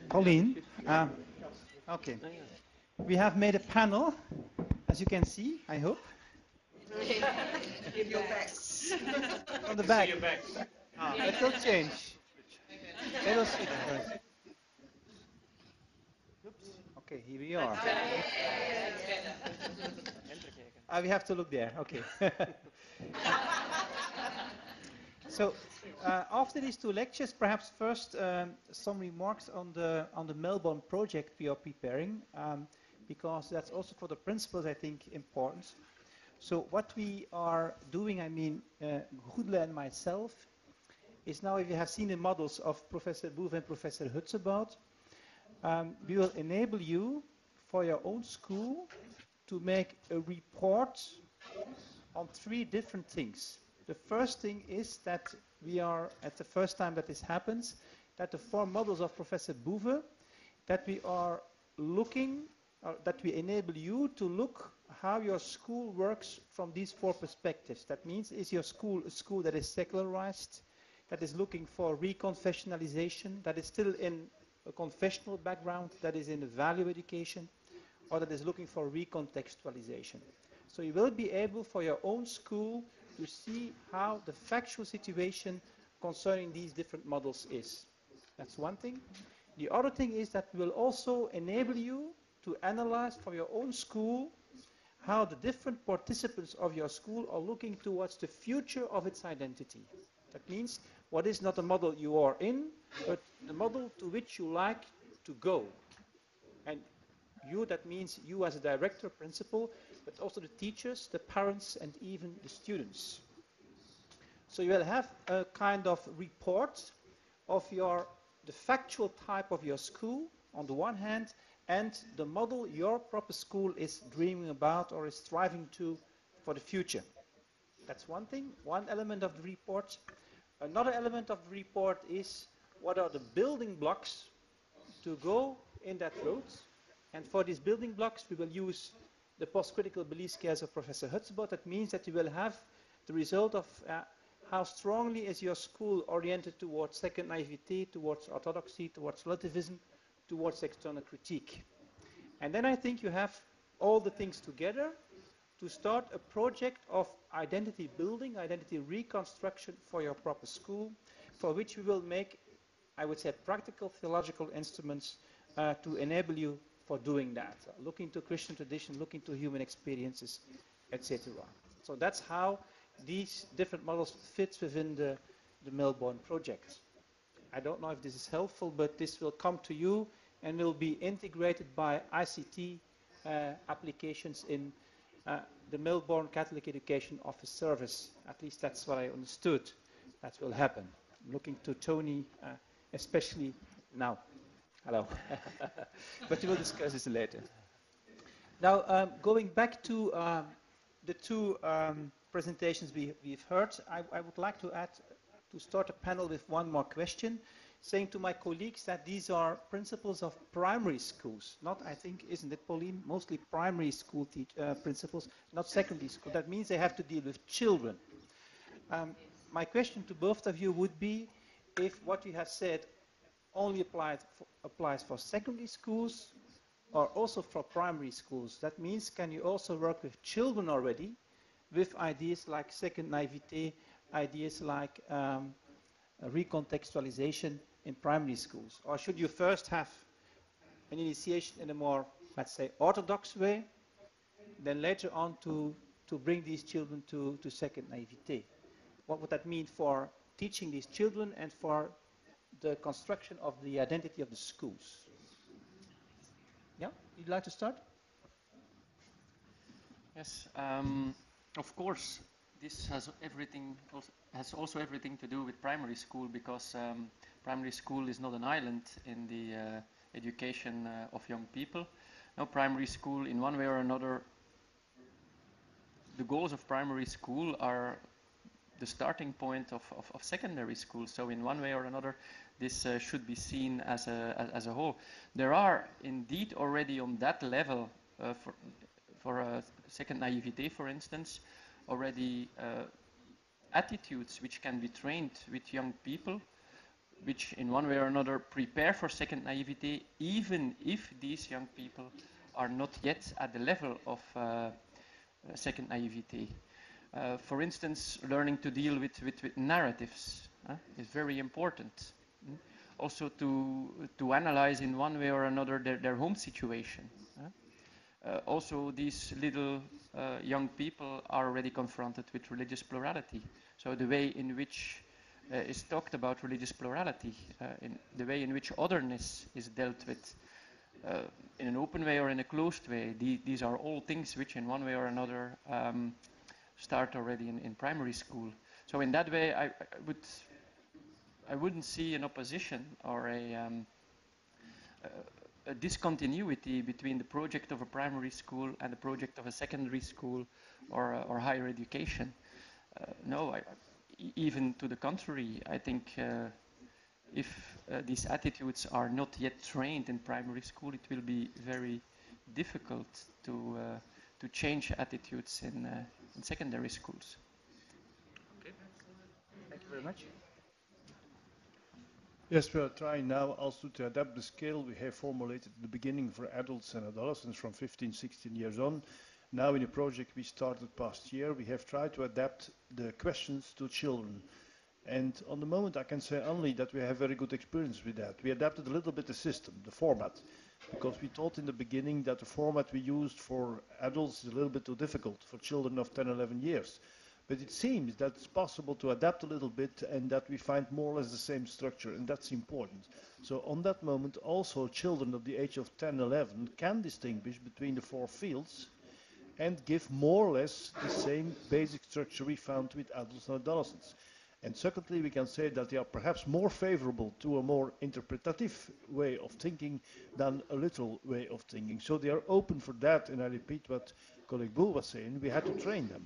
Pauline, okay. We have made a panel, as you can see, I hope. Give your backs. On the back. That will change. They will switch first. Oops. Okay, here we are. We have to look there. Okay. So, after these two lectures, perhaps first some remarks on the Melbourne project we are preparing, because that's also for the principals, I think, important. So what we are doing, I mean, Goedele and myself, is now, if you have seen the models of Professor Boeve and Professor Hutsebaut, we will enable you, for your own school, to make a report on 3 different things. The first thing is that we are, at the first time that this happens, that the 4 models of Professor Boeve, that we are looking, that we enable you to look how your school works from these 4 perspectives. That means, is your school a school that is secularized, that is looking for reconfessionalization, that is still in a confessional background, that is in a value education, or that is looking for recontextualization. So you will be able, for your own school, to see how the factual situation concerning these different models is. That's one thing. The other thing is that we will also enable you to analyze for your own school how the different participants of your school are looking towards the future of its identity. That means, what is not the model you are in, but the model to which you like to go. And you, that means you as a director, principal, but also the teachers, the parents, and even the students. So you will have a kind of report of the factual type of your school, on the one hand, and the model your proper school is dreaming about or is striving to for the future. That's one thing, one element of the report. Another element of the report is what are the building blocks to go in that road. And for these building blocks, we will use the post-critical belief scales of Professor Hutsebaut. That means that you will have the result of how strongly is your school oriented towards second naivete, towards orthodoxy, towards relativism, towards external critique. And then I think you have all the things together to start a project of identity building, identity reconstruction for your proper school, for which we will make, I would say, practical theological instruments to enable you for doing that. Look into Christian tradition, look into human experiences, etc. So that's how these different models fit within the Melbourne project. I don't know if this is helpful, but this will come to you and will be integrated by ICT applications in the Melbourne Catholic Education Office Service. At least that's what I understood that will happen. I'm looking to Tony, especially now. Hello. But we will discuss this later. Now, going back to the 2 presentations we've heard, I would like to start a panel with one more question, saying to my colleagues that these are principals of primary schools, not, I think, isn't it, Pauline, mostly primary school principals, not secondary school. That means they have to deal with children. My question to both of you would be, if what you have said only applies for secondary schools or also for primary schools. That means, can you also work with children already with ideas like second naivete, ideas like recontextualization in primary schools? Or should you first have an initiation in a more, let's say, orthodox way, then later on to bring these children to second naivete? What would that mean for teaching these children and for the construction of the identity of the schools? Yeah, you'd like to start? Yes, of course, this has also everything to do with primary school, because primary school is not an island in the education of young people. Now, primary school, in one way or another, the goals of primary school are the starting point of secondary school. So in one way or another, this should be seen as a whole. There are indeed already on that level, for second naivete, for instance, already attitudes which can be trained with young people, which in one way or another prepare for second naivety, even if these young people are not yet at the level of second naivety. For instance, learning to deal with narratives is very important. Also to analyze in one way or another their home situation. Also, these little young people are already confronted with religious plurality. So the way in which is talked about religious plurality, in the way in which otherness is dealt with, in an open way or in a closed way, these are all things which in one way or another start already in primary school. So in that way, I wouldn't see an opposition or a discontinuity between the project of a primary school and the project of a secondary school or higher education. No, even to the contrary, I think if these attitudes are not yet trained in primary school, it will be very difficult to change attitudes in secondary schools. Okay. Thank you very much. Yes, we are trying now also to adapt the scale we have formulated at the beginning for adults and adolescents from 15, 16 years on. Now in a project we started past year, we have tried to adapt the questions to children. And on the moment I can say only that we have very good experience with that. We adapted a little bit the system, the format, because we thought in the beginning that the format we used for adults is a little bit too difficult for children of 10, 11 years. But it seems that it's possible to adapt a little bit and that we find more or less the same structure, and that's important. So on that moment, also children of the age of 10, 11 can distinguish between the four fields and give more or less the same basic structure we found with adults and adolescents. And secondly, we can say that they are perhaps more favorable to a more interpretative way of thinking than a literal way of thinking. So they are open for that, and I repeat what colleague Boeve was saying, we had to train them.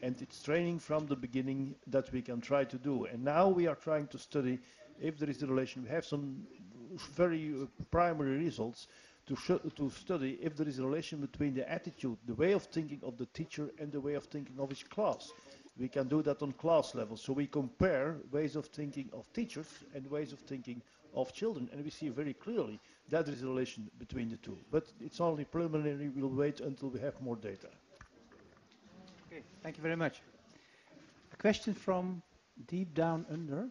And it's training from the beginning that we can try to do. And now we are trying to study if there is a relation. We have some very primary results to study if there is a relation between the attitude, the way of thinking of the teacher and the way of thinking of his class. We can do that on class level. So we compare ways of thinking of teachers and ways of thinking of children. And we see very clearly that there is a relation between the two. But it's only preliminary. We'll wait until we have more data. Okay, thank you very much. A question from deep down under.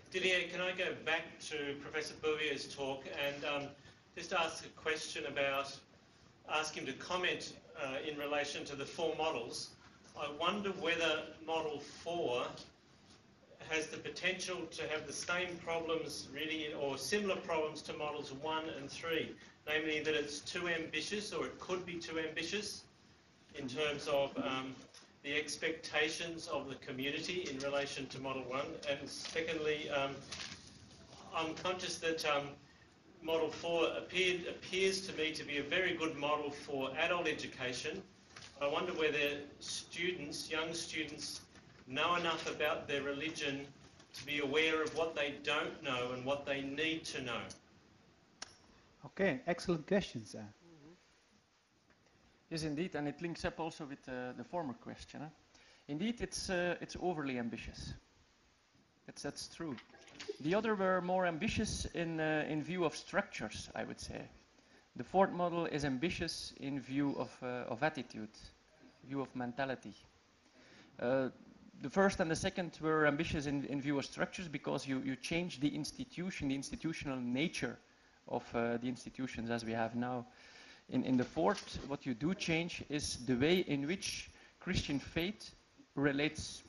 Didier, can I go back to Professor Boeve's talk and just ask a question ask him to comment in relation to the four models. I wonder whether Model 4 has the potential to have the same problems really, or similar problems to Models 1 and 3, namely that it's too ambitious, or it could be too ambitious in terms of the expectations of the community in relation to Model 1. And secondly, I'm conscious that Model 4 appears to me to be a very good model for adult education. I wonder whether young students, know enough about their religion to be aware of what they don't know and what they need to know. Okay, excellent questions. Yes, indeed, and it links up also with the former question. Indeed, it's overly ambitious. That's true. The other were more ambitious in view of structures, I would say. The fourth model is ambitious in view of attitude, view of mentality. The first and the second were ambitious in view of structures because you change the institution, the institutional nature of the institutions as we have now. In the fourth, what you do change is the way in which Christian faith relates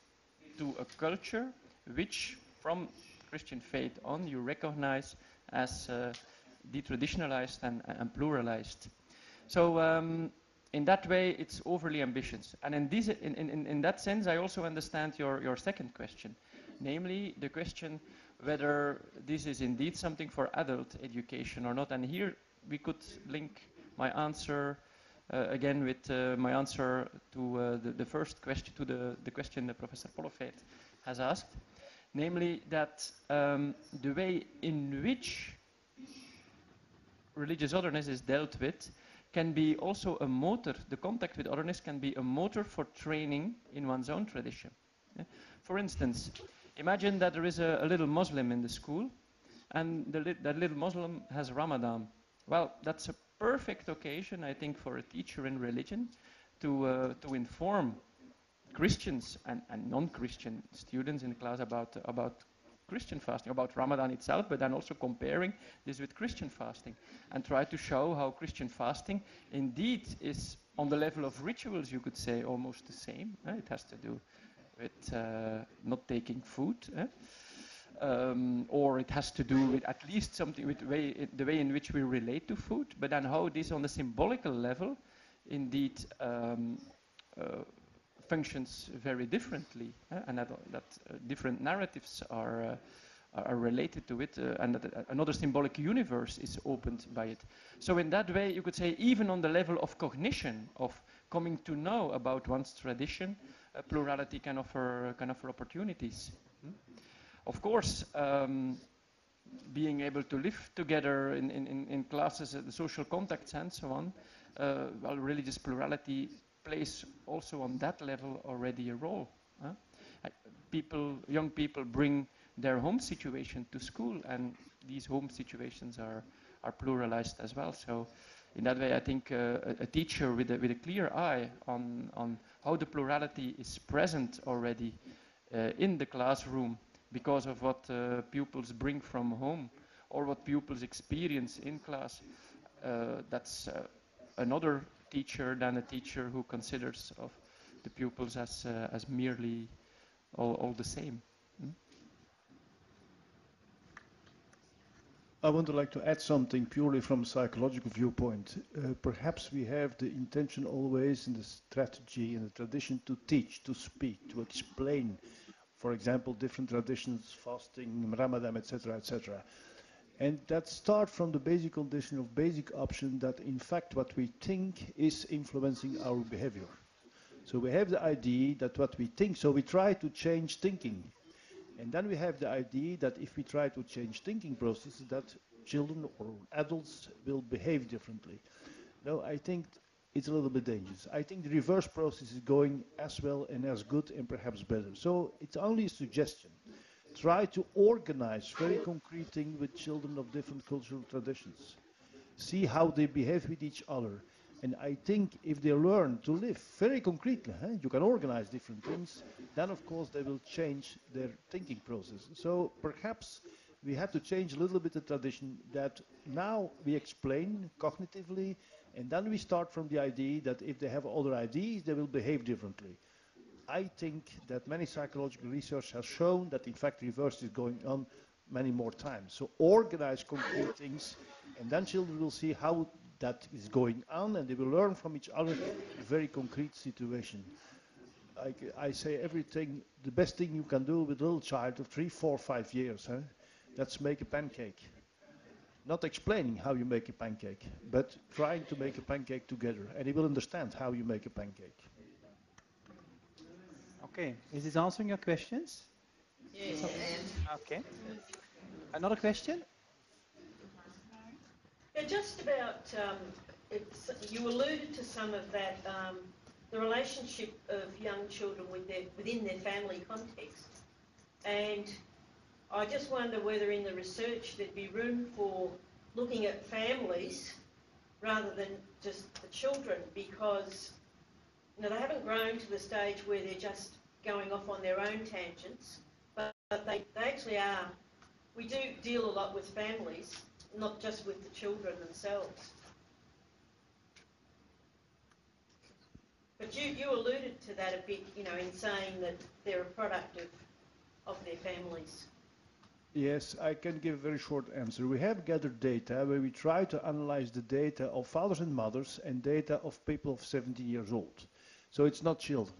to a culture which, from Christian faith on, you recognize as detraditionalized and pluralized. So in that way, it's overly ambitious. And in that sense, I also understand your second question, namely the question whether this is indeed something for adult education or not. And here we could link my answer again with my answer to the first question, to the question that Professor Pollefeyt has asked, namely that the way in which religious otherness is dealt with can be also a motor. The contact with otherness can be a motor for training in one's own tradition. For instance, imagine that there is a little Muslim in the school, and that little Muslim has Ramadan. Well, that's a perfect occasion, I think, for a teacher in religion to inform Christians and non-Christian students in the class about Christian fasting, about Ramadan itself, but then also comparing this with Christian fasting and try to show how Christian fasting indeed is on the level of rituals, you could say, almost the same. It has to do with not taking food, or it has to do with at least something with the way in which we relate to food, but then how this on the symbolical level indeed functions very differently, and that different narratives are related to it, and that another symbolic universe is opened by it. So in that way, you could say, even on the level of cognition, of coming to know about one's tradition, plurality can offer opportunities. Of course, being able to live together in classes, the social contacts and so on, well, religious plurality plays also on that level already a role. Young people bring their home situation to school, and these home situations are pluralized as well. So in that way, I think a teacher with a clear eye on how the plurality is present already in the classroom because of what pupils bring from home or what pupils experience in class, that's another teacher than a teacher who considers of the pupils as merely all the same. I would like to add something purely from a psychological viewpoint. Perhaps we have the intention always in the strategy and the tradition to teach, to speak, to explain, for example, different traditions, fasting, Ramadan, etc., etc. And that starts from the basic condition of basic option that in fact what we think is influencing our behavior. So we have the idea that what we think, so we try to change thinking. And then we have the idea that if we try to change thinking processes, that children or adults will behave differently. No, I think it's a little bit dangerous. I think the reverse process is going as well and as good and perhaps better. So it's only a suggestion. Try to organize very concrete things with children of different cultural traditions. See how they behave with each other. And I think if they learn to live very concretely, you can organize different things, then of course they will change their thinking process. So perhaps we have to change a little bit the tradition that now we explain cognitively, and then we start from the idea that if they have other ideas, they will behave differently. I think that many psychological research has shown that in fact reverse is going on many more times. So organize concrete things, and then children will see how that is going on, and they will learn from each other a very concrete situation. I say everything, the best thing you can do with a little child of 3, 4, 5 years, that's make a pancake. Not explaining how you make a pancake, but trying to make a pancake together, and he will understand how you make a pancake. Okay, is this answering your questions? Yes. Okay. Another question? Yeah, just about, you alluded to some of that, the relationship of young children within their family context. And I just wonder whether in the research there'd be room for looking at families rather than just the children, because they haven't grown to the stage where they're just going off on their own tangents, but they actually are. We do deal a lot with families, not just with the children themselves. But you alluded to that a bit, in saying that they're a product of their families. Yes, I can give a very short answer. We have gathered data where we try to analyze the data of fathers and mothers and data of people of 70 years old. So it's not children,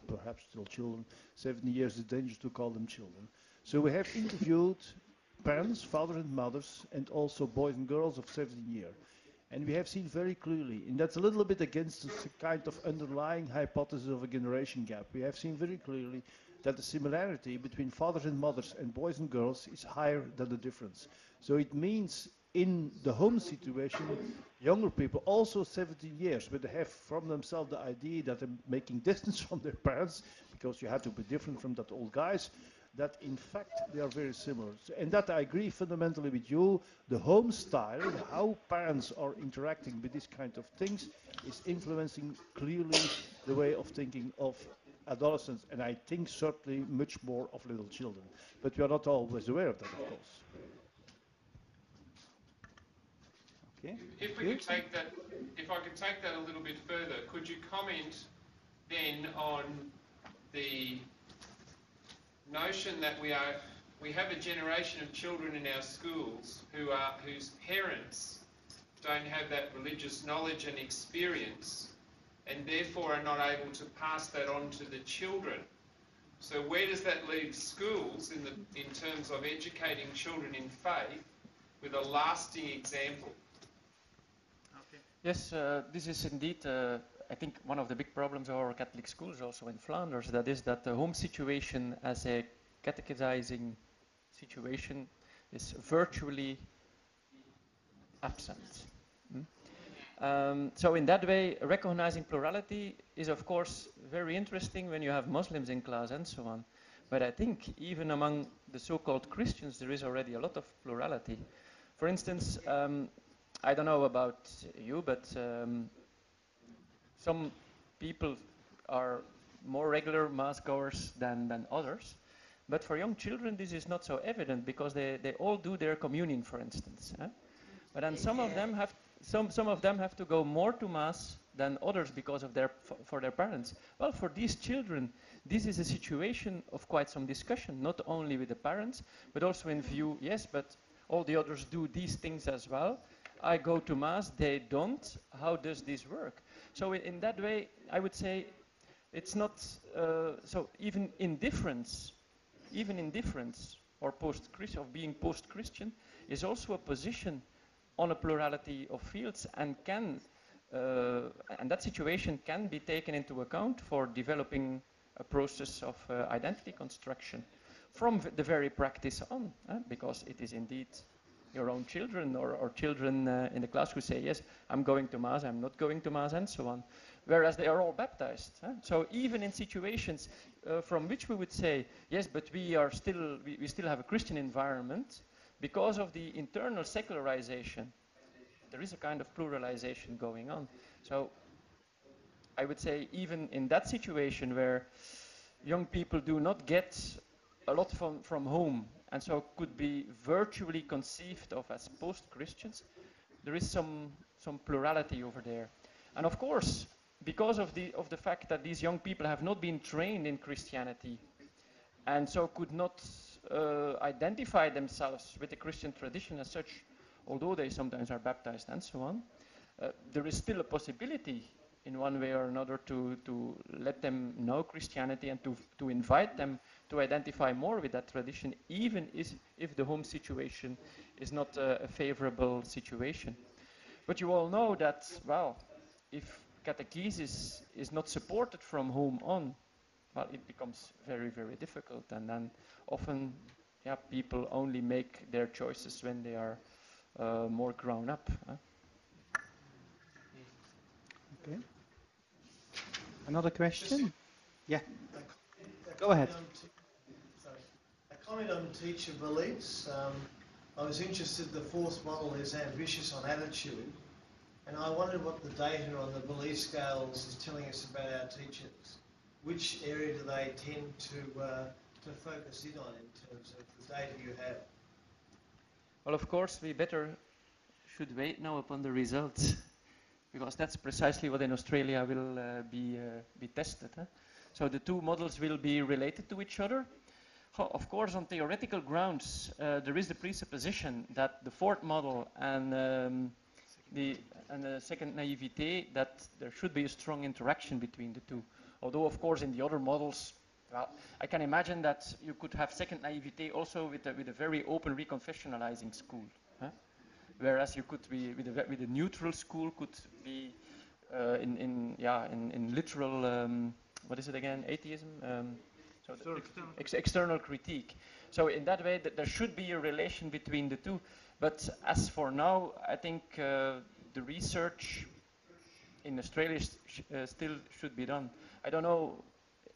perhaps still children. 70 years is dangerous to call them children. So we have interviewed parents, fathers and mothers, and also boys and girls of 17 years. And we have seen very clearly, and that's a little bit against the kind of underlying hypothesis of a generation gap. We have seen very clearly that the similarity between fathers and mothers and boys and girls is higher than the difference. So it means in the home situation, younger people, also 17 years, but they have from themselves the idea that they're making distance from their parents, because you have to be different from that old guys, that in fact they are very similar. And that I agree fundamentally with you, the home style, how parents are interacting with these kind of things, is influencing clearly the way of thinking of adolescents, and I think certainly much more of little children. But we are not always aware of that, of course. Okay. If we could take that, if I could take that a little bit further, could you comment then on the notion that we have a generation of children in our schools whose parents don't have that religious knowledge and experience, and therefore are not able to pass that on to the children. So where does that leave schools in terms of educating children in faith with a lasting example? Yes, this is indeed, I think, one of the big problems of our Catholic schools also in Flanders. That is that the home situation as a catechizing situation is virtually absent. So in that way, recognizing plurality is, of course, very interesting when you have Muslims in class and so on. But I think even among the so-called Christians, there is already a lot of plurality. For instance, I don't know about you, but some people are more regular mass goers than others. But for young children, this is not so evident because they all do their communion, for instance. But then some of them have to go more to mass than others because of for their parents. Well, for these children, this is a situation of quite some discussion, not only with the parents, but also in view, yes, but all the others do these things as well. I go to mass, they don't. How does this work? So in that way, I would say it's not, so even indifference or being post-Christian is also a position on a plurality of fields and that situation can be taken into account for developing a process of identity construction from the very practice on, because it is indeed your own children or children in the class who say, yes, I'm going to mass, I'm not going to mass, and so on. Whereas they are all baptized. So even in situations from which we would say, yes, but we still have a Christian environment, because of the internal secularization, there is a kind of pluralization going on. So I would say even in that situation where young people do not get a lot from home, and so could be virtually conceived of as post-Christians, there is some plurality over there. And of course, because of the fact that these young people have not been trained in Christianity, and so could not identify themselves with the Christian tradition as such, although they sometimes are baptized and so on, there is still a possibility in one way or another to let them know Christianity and to invite them to identify more with that tradition, even if the home situation is not a favorable situation. But you all know that, well, if catechesis is not supported from home on, well, it becomes very, very difficult. And then often, people only make their choices when they are more grown up. Okay. Another question? Yeah. Go ahead. A comment on teacher beliefs. I was interested, the fourth model is ambitious on attitude, and I wondered what the data on the belief scales is telling us about our teachers. Which area do they tend to focus in on in terms of the data you have? Well, of course, we should wait now upon the results, because that's precisely what in Australia will be tested. So the two models will be related to each other. Of course, on theoretical grounds, there is the presupposition that the fourth model and the second naivete, that there should be a strong interaction between the two. Although, of course, in the other models, well, I can imagine that you could have second naivete also with a very open reconfessionalizing school. Whereas you could be with a neutral school could be in literal what is it again, atheism, so external critique. So in that way, there should be a relation between the two. But as for now, I think the research in Australia still should be done. I don't know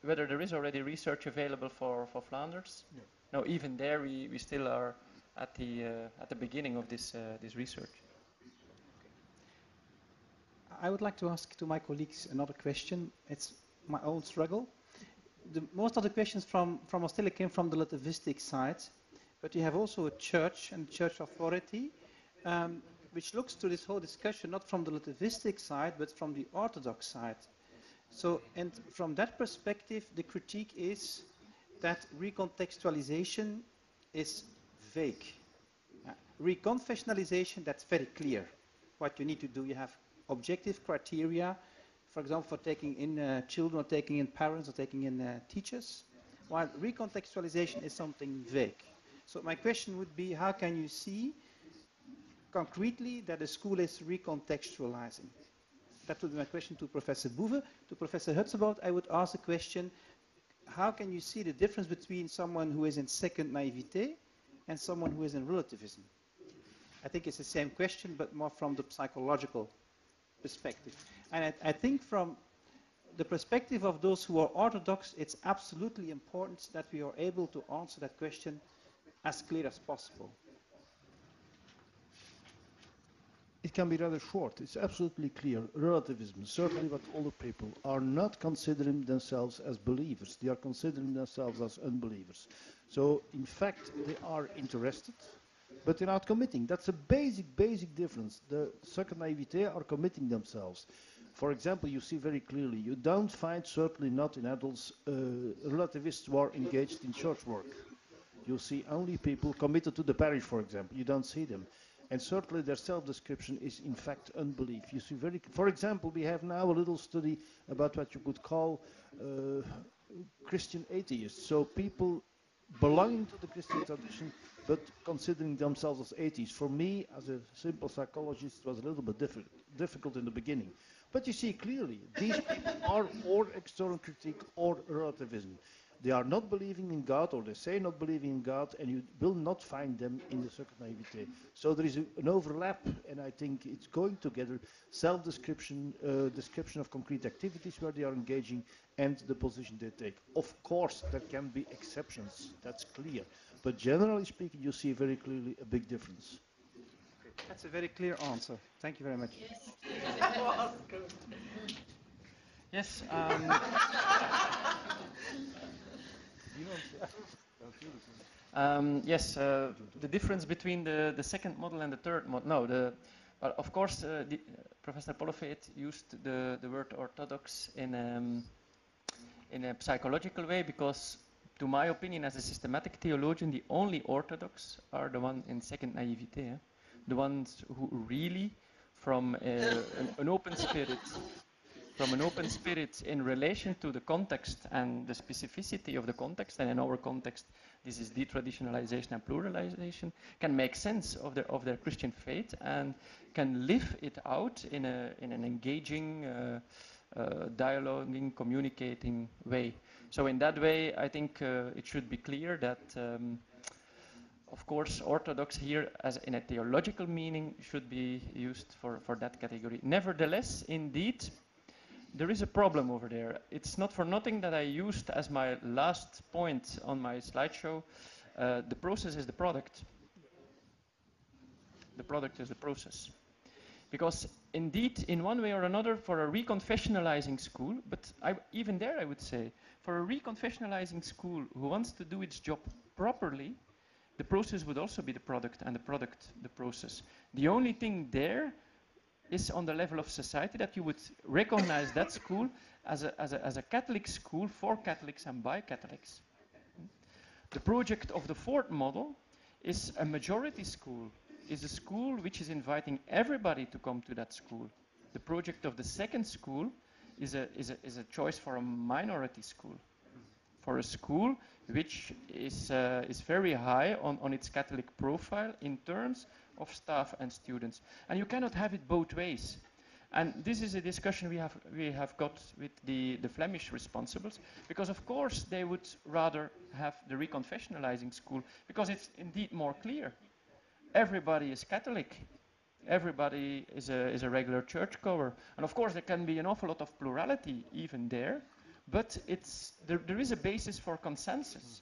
whether there is already research available for Flanders. No, even there we still are at the beginning of this research. I would like to ask to my colleagues another question. It's my own struggle. Most of the questions from Australia came from the relativistic side, but you have also a church and church authority, which looks to this whole discussion not from the relativistic side, but from the orthodox side. So, and from that perspective, the critique is that recontextualization is vague. Reconfessionalization, that's very clear. What you need to do, you have objective criteria, for example, for taking in children, or taking in parents, or taking in teachers, while recontextualization is something vague. So my question would be, how can you see concretely that a school is recontextualizing? That would be my question to Professor Boeve. To Professor Hutsebaut, I would ask the question, how can you see the difference between someone who is in second naivete and someone who is in relativism? I think it's the same question, but more from the psychological perspective. And I think from the perspective of those who are orthodox, it's absolutely important that we are able to answer that question as clear as possible. It can be rather short. It's absolutely clear. Relativism, certainly what older people are not considering themselves as believers. They are considering themselves as unbelievers. So, in fact, they are interested, but they're not committing. That's a basic difference. The second naivete are committing themselves. For example, you see very clearly, you don't find, certainly not in adults, relativists who are engaged in church work. You see only people committed to the parish, for example. You don't see them. And certainly their self-description is in fact unbelief. You see for example, we have now a little study about what you could call Christian atheists. So people belonging to the Christian tradition, but considering themselves as atheists. For me, as a simple psychologist, it was a little bit difficult in the beginning. But you see clearly, these people are or external critique or relativism. They are not believing in God, or they say not believing in God, and you will not find them in the second naivete. So there is an overlap, and I think it's going together, self-description, description of concrete activities where they are engaging, and the position they take. Of course, there can be exceptions, that's clear. But generally speaking, you see very clearly a big difference. That's a very clear answer. Thank you very much. Yes, that was good. Yes. Yes, the difference between the second model and the third model. No, well, of course, Professor Pollefeyt used the word orthodox in a psychological way, because, to my opinion, as a systematic theologian, the only orthodox are the ones in second naivete, the ones who really, from an open spirit. From an open spirit in relation to the context and the specificity of the context, and in our context, this is detraditionalization and pluralization, can make sense of their Christian faith and can live it out in an engaging, dialoguing, communicating way. So in that way, I think it should be clear that, of course, orthodox here, as in a theological meaning, should be used for that category. Nevertheless, indeed, there is a problem over there. It's not for nothing that I used as my last point on my slideshow. The process is the product. The product is the process. Because indeed, in one way or another, for a reconfessionalizing school, but even there I would say, for a reconfessionalizing school who wants to do its job properly, the process would also be the product, and the product the process. The only thing there is on the level of society that you would recognize that school as a Catholic school for Catholics and by Catholics. The project of the fourth model is a majority school, is a school which is inviting everybody to come to that school. The project of the second school is a choice for a minority school, for a school which is very high on its Catholic profile in terms of staff and students. And you cannot have it both ways. And this is a discussion we have got with the Flemish responsibles, because of course they would rather have the reconfessionalizing school, because it's indeed more clear. everybody is Catholic. Everybody is a regular churchgoer. And of course, there can be an awful lot of plurality even there, but there is a basis for consensus.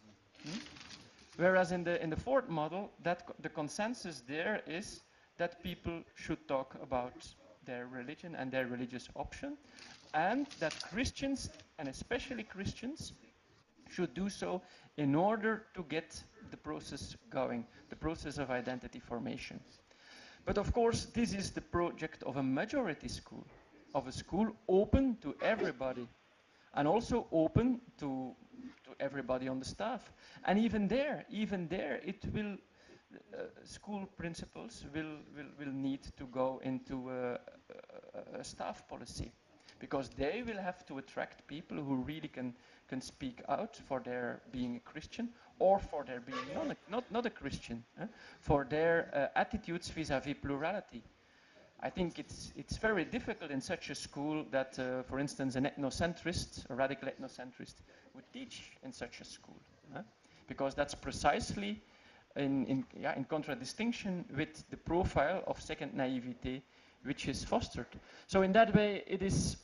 Whereas in the fourth model, the consensus there is that people should talk about their religion and their religious option, and that Christians, and especially Christians, should do so in order to get the process going, the process of identity formation. But of course, this is the project of a majority school, of a school open to everybody, and also open to everybody on the staff. And even there, it will, school principals will need to go into a staff policy, because they will have to attract people who really can speak out for their being a Christian, or for their being not a Christian, for their attitudes vis-à-vis plurality. I think it's very difficult in such a school that, for instance, an ethnocentrist, a radical ethnocentrist, would teach in such a school, because that's precisely in contradistinction with the profile of second naivete which is fostered. So in that way, it's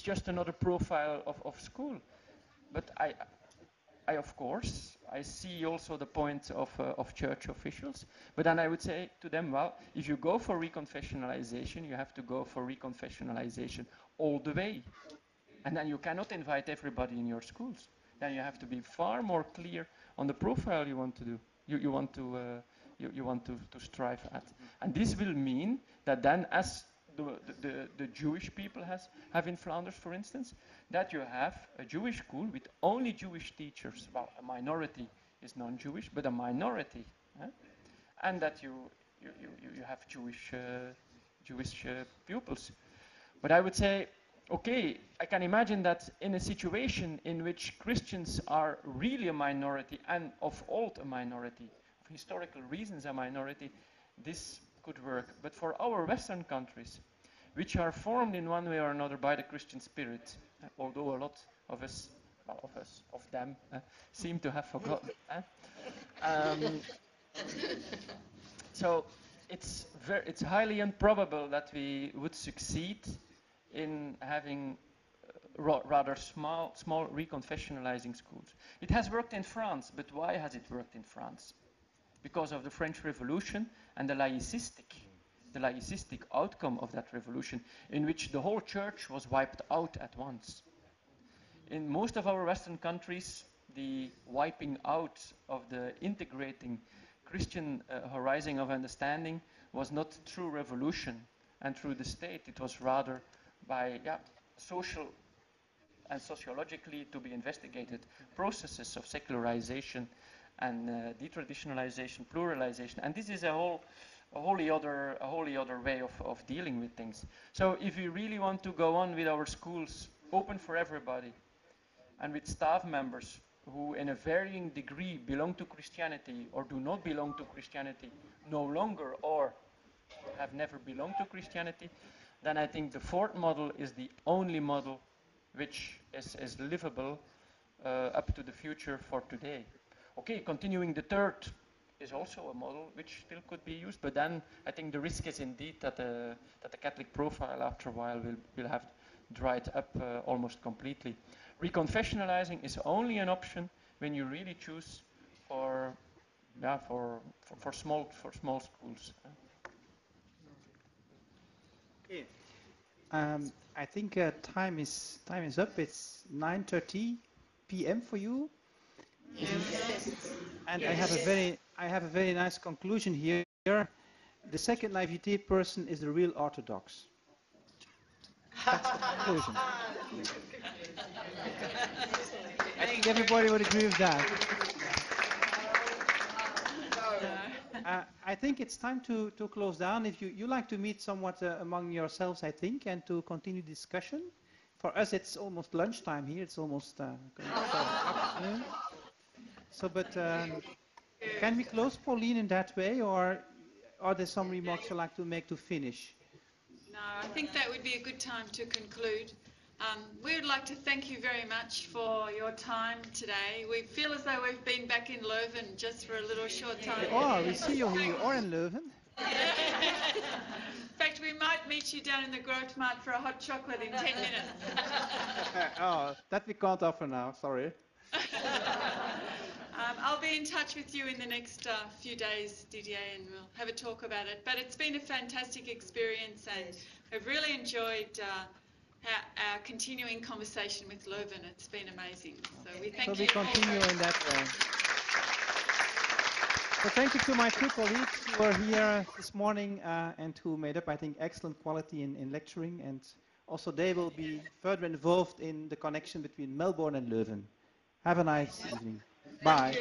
just another profile of school. But I of course, I see also the point of church officials, but then I would say to them, well, if you go for reconfessionalization, you have to go for reconfessionalization all the way. And then you cannot invite everybody in your schools. Then you have to be far more clear on the profile you want to do, you want to strive at. And this will mean that then, as the Jewish people have in Flanders, for instance, that you have a Jewish school with only Jewish teachers. Well, a minority is non-Jewish, but a minority, and that you have Jewish pupils. But I would say, okay, I can imagine that in a situation in which Christians are really a minority, and of old a minority, of historical reasons a minority, this could work. But for our Western countries, which are formed in one way or another by the Christian spirit, although a lot of them seem to have forgotten. So it's highly improbable that we would succeed in having rather small reconfessionalizing schools. It has worked in France, but why has it worked in France? Because of the French Revolution and the laïcistic outcome of that revolution, in which the whole church was wiped out at once. In most of our Western countries, the wiping out of the integrating Christian horizon of understanding was not through revolution and through the state. It was rather by social and sociologically to be investigated processes of secularization and detraditionalization, pluralization. And this is a wholly other way of dealing with things. So if we really want to go on with our schools open for everybody, and with staff members who in a varying degree belong to Christianity or do not belong to Christianity no longer, or have never belonged to Christianity, then I think the fourth model is the only model which is livable up to the future for today. Okay, continuing the third is also a model which still could be used, but then I think the risk is indeed that the Catholic profile after a while will have dried up almost completely. Reconfessionalizing is only an option when you really choose for small schools. Okay. I think time is up. It's 9:30 p.m. for you. And I have a very nice conclusion here. The second naivete person is the real Orthodox. That's the conclusion. I think everybody would agree with that. I think it's time to close down. If you like to meet somewhat among yourselves, I think, and to continue discussion. For us, it's almost lunchtime here. It's almost afternoon. So, but can we close, Pauline, in that way, or are there some remarks you'd like to make to finish? No, I think that would be a good time to conclude. We would like to thank you very much for your time today. We feel as though we've been back in Leuven just for a little short time. We see you here. You are in Leuven. In fact, we might meet you down in the Grootmarkt for a hot chocolate in 10 minutes. That we can't offer now, sorry. I'll be in touch with you in the next few days, Didier, and we'll have a talk about it. But it's been a fantastic experience, and we've really enjoyed our continuing conversation with Leuven. It's been amazing. So we thank you. So we continue in that way. So thank you to my two colleagues who were here this morning and who made up, I think, excellent quality in lecturing. And also they will be further involved in the connection between Melbourne and Leuven. Have a nice evening. Bye.